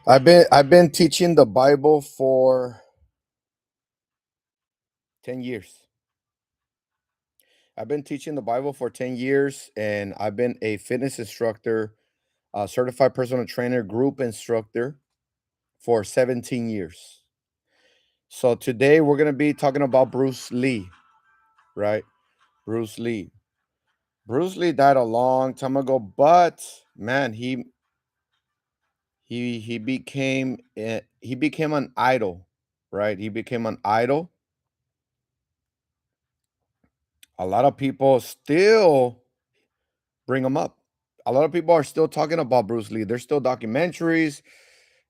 I've been teaching the Bible for 10 years. I've been teaching the Bible for 10 years, and I've been a fitness instructor, a certified personal trainer, group instructor for 17 years. So today we're going to be talking about Bruce Lee, right? Bruce Lee. Bruce Lee died a long time ago, but man, he became an idol, right? He became an idol. A lot of people still bring him up. A lot of people are still talking about Bruce Lee. There's still documentaries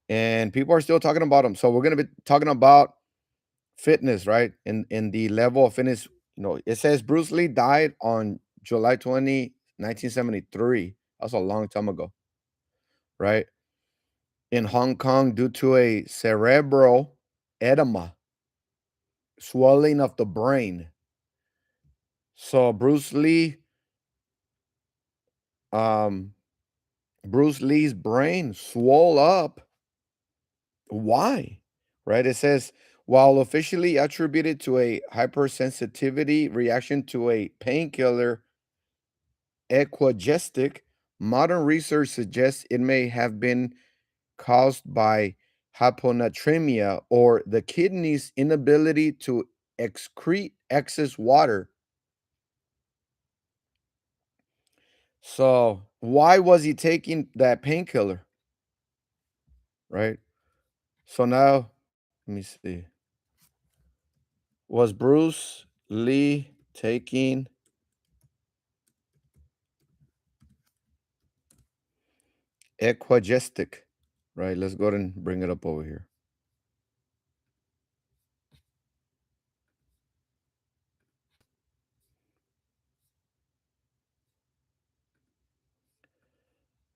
and people are still talking about him. So we're going to be talking about fitness, right? In the level of fitness, it says Bruce Lee died on July 20, 1973. That's a long time ago, right? In Hong Kong due to a cerebral edema, swelling of the brain. So um Bruce Lee's brain swole up. Why? Right? It says, while officially attributed to a hypersensitivity reaction to a painkiller, 𝐏𝐫𝐨𝐬𝐧, modern research suggests it may have been caused by hyponatremia or the kidney's inability to excrete excess water. So, why was he taking that painkiller? Right? So now, let me see. Was Bruce Lee taking 𝐏𝐫𝐨𝐬𝐧? Right, let's go ahead and bring it up over here.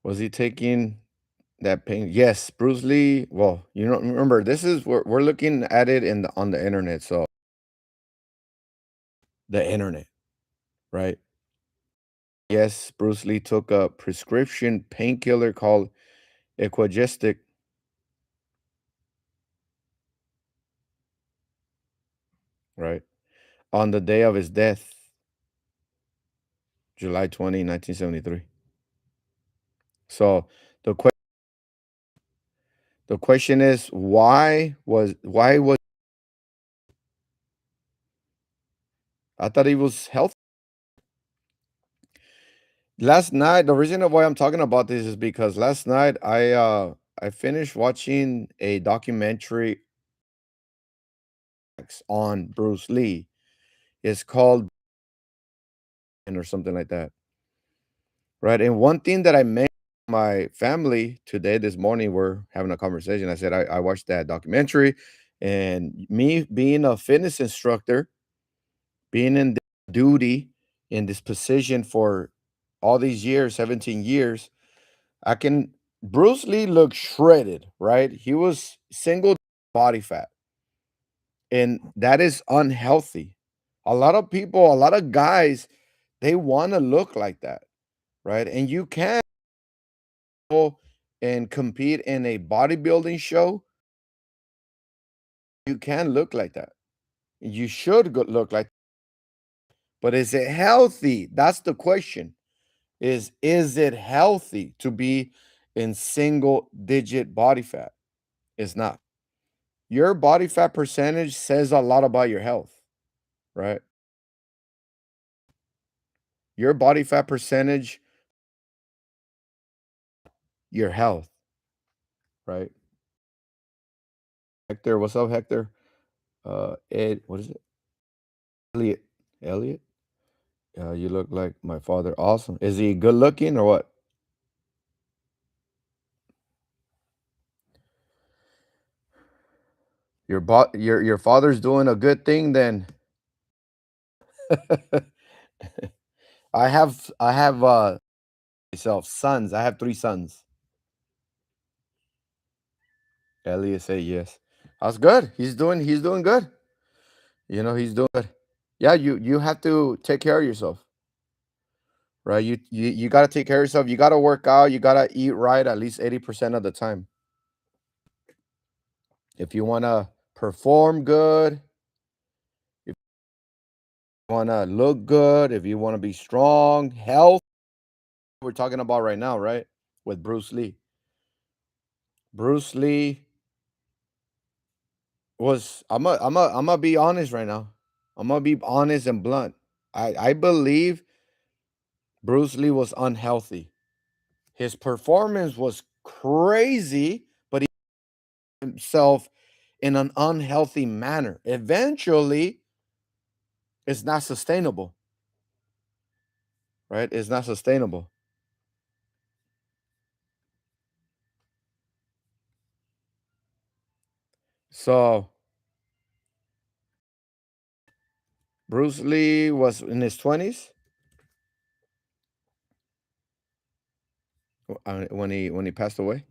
Was he taking that pain? Yes, Bruce Lee. Well, remember, this is we're looking at it on the internet. So the internet, right? Yes, Bruce Lee took a prescription painkiller called 𝐏𝐫𝐨𝐬𝐧, right? On the day of his death, July 20, 1973. So the que- the question is, why was I thought he was healthy? Last night, the reason why I'm talking about this is because last night I finished watching a documentary on Bruce Lee. It's called or something like that. Right. And one thing that I mentioned to my family today, this morning, we're having a conversation. I said I watched that documentary, and me being a fitness instructor, being in duty in this position for all these years, 17 years, I can Bruce Lee looked shredded, right? He was single body fat, and that is unhealthy. A lot of people, a lot of guys, they want to look like that, right? And you can go and compete in a bodybuilding show. You can look like that. You should look like, but is it healthy? That's the question. Is it healthy to be in single digit body fat? It's not. Your body fat percentage says a lot about your health, right? Your body fat percentage, your health, right? Hector, what's up, Hector? Ed, what is it? Elliot. Elliot? You look like my father. Awesome. Is he good looking or what? Your father's doing a good thing then. I have myself sons. I have 3 sons. Elliot say yes. That's good. He's doing good. He's doing good. Yeah, you have to take care of yourself, right? You got to take care of yourself. You got to work out. You got to eat right at least 80% of the time. If you want to perform good, if you want to look good, if you want to be strong, health, we're talking about right now, right? With Bruce Lee. Bruce Lee was I'm gonna be honest right now. I'm gonna be honest and blunt. I believe Bruce Lee was unhealthy. His performance was crazy, but he himself in an unhealthy manner. Eventually, it's not sustainable, right? It's not sustainable. So Bruce Lee was in his 20s when he passed away.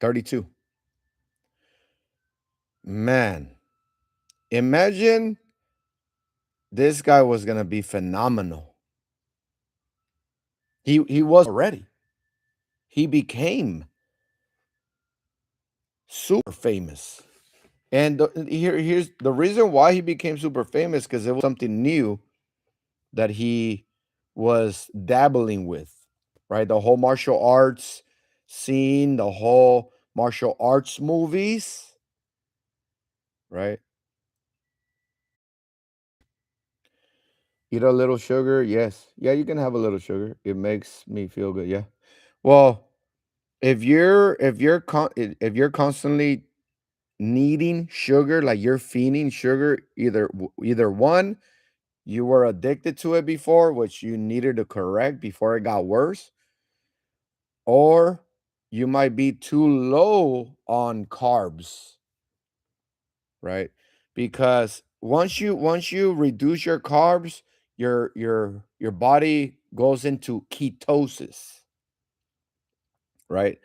32. Man, imagine this guy was gonna be phenomenal. He was already. He became super famous. And here's the reason why he became super famous, because it was something new that he was dabbling with, right? The whole martial arts scene, the whole martial arts movies, right? Eat a little sugar, yes. Yeah, you can have a little sugar. It makes me feel good, yeah. Well, if you're constantly needing sugar, like you're feeding sugar, either one, you were addicted to it before, which you needed to correct before it got worse, or you might be too low on carbs, right? Because once you reduce your carbs, your body goes into ketosis, right?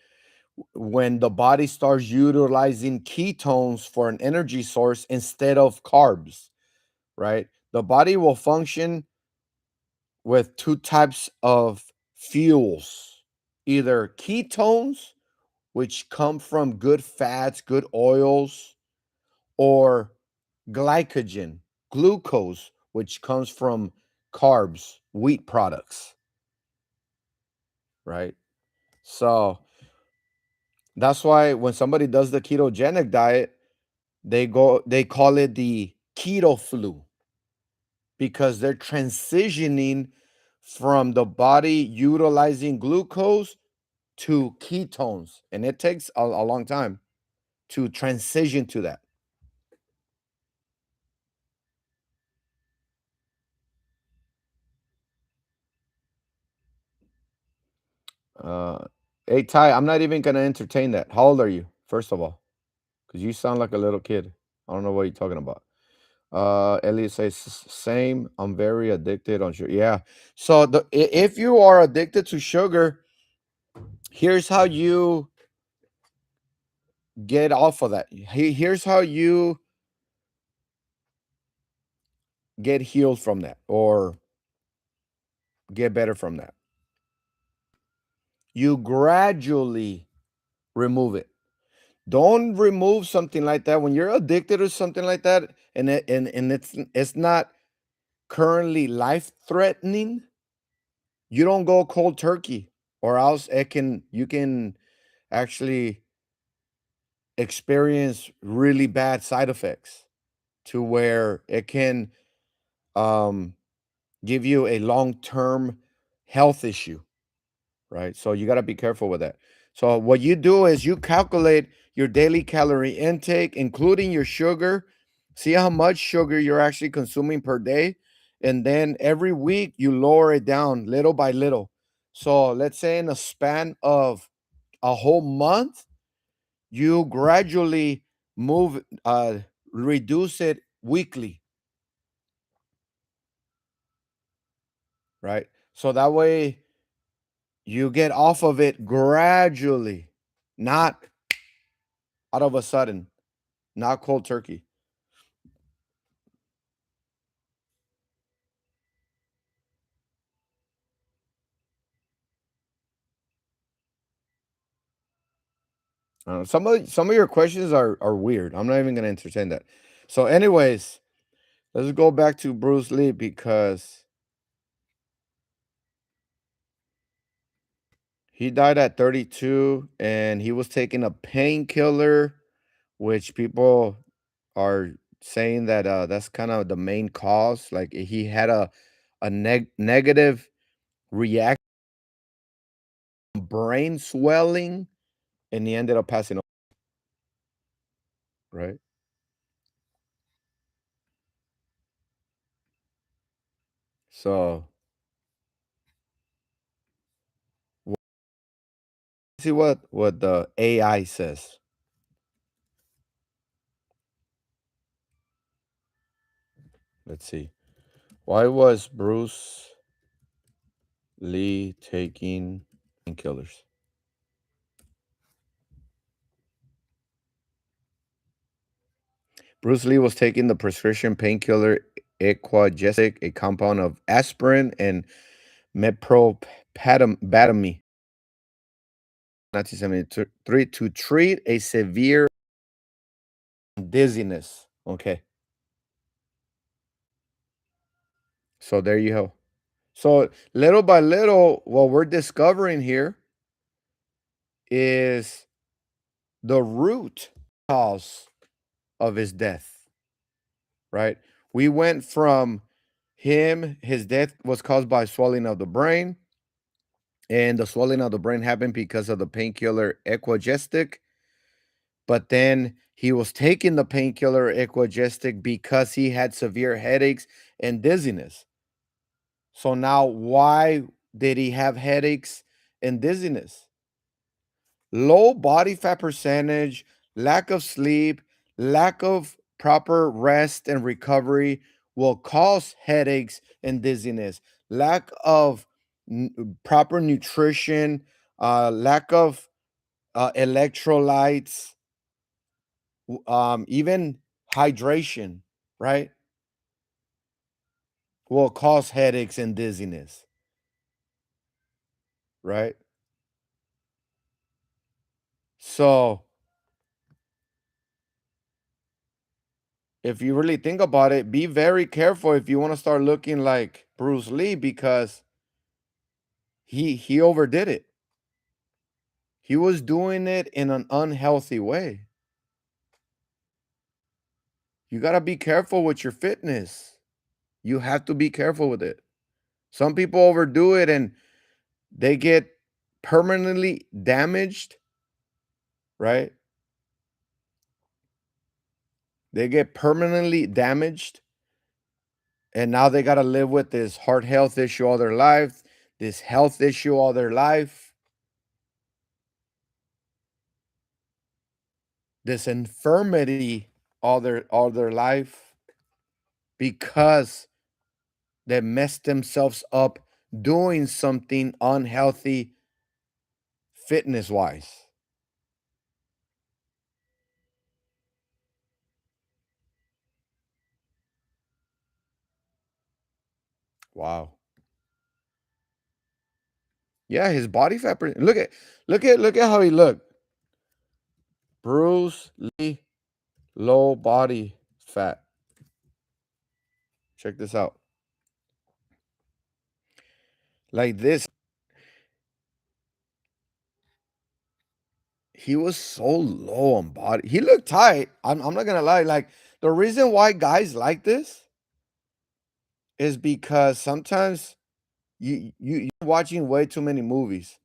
When the body starts utilizing ketones for an energy source instead of carbs, right? The body will function with two types of fuels, either ketones, which come from good fats, good oils, or glycogen, glucose, which comes from carbs, wheat products, right? So that's why when somebody does the ketogenic diet, they call it the keto flu, because they're transitioning from the body utilizing glucose to ketones, and it takes a long time to transition to that. Uh, hey Ty, I'm not even gonna entertain that. How old are you, first of all? Because you sound like a little kid. I don't know what you're talking about. Elliot says same. I'm very addicted on sugar. Yeah. So if you are addicted to sugar, here's how you get off of that. Here's how you get healed from that, or get better from that. You gradually remove it. Don't remove something like that when you're addicted to something like that, and it's not currently life threatening. You don't go cold turkey, or else it can you can actually experience really bad side effects, to where it can um, give you a long-term health issue, right? So you got to be careful with that. So what you do is you calculate your daily calorie intake, including your sugar. See how much sugar you're actually consuming per day, and then every week you lower it down little by little. So let's say in a span of a whole month, you gradually move reduce it weekly, right? So that way you get off of it gradually, not out of a sudden, not cold turkey. Some of your questions are weird. I'm not even gonna entertain that. So, anyways, let's go back to Bruce Lee because he died at 32 and he was taking a painkiller, which people are saying that that's kind of the main cause. Like he had a negative reaction, brain swelling, and he ended up passing away, right? So see what the AI says. Let's see. Why was Bruce Lee taking painkillers? Bruce Lee was taking the prescription painkiller 𝐏𝐫𝐨𝐬𝐧, a compound of aspirin and meprobatamine, 1973, to treat a severe dizziness. Okay, so there you go. So little by little, what we're discovering here is the root cause of his death, right? We went from his death was caused by swelling of the brain, and the swelling of the brain happened because of the painkiller 𝐏𝐫𝐨𝐽. But then he was taking the painkiller 𝐏𝐫𝐽 because he had severe headaches and dizziness. So now, why did he have headaches and dizziness? Low body fat percentage, lack of sleep, lack of proper rest and recovery will cause headaches and dizziness. Lack of proper nutrition, lack of electrolytes, even hydration, right, will cause headaches and dizziness, right? So if you really think about it, be very careful if you want to start looking like Bruce Lee because he overdid it. He was doing it in an unhealthy way. You got to be careful with your fitness. You have to be careful with it. Some people overdo it and they get permanently damaged, right? They get permanently damaged and now they got to live with this heart health issue all their life, this health issue all their life, this infirmity all their life because they messed themselves up doing something unhealthy fitness wise. Wow. Yeah, his body fat look at how he looked. Bruce Lee, low body fat. Check this out. Like this, he was so low on body. He looked tight. I'm not gonna lie. Like the reason why guys like this is because sometimes you're watching way too many movies.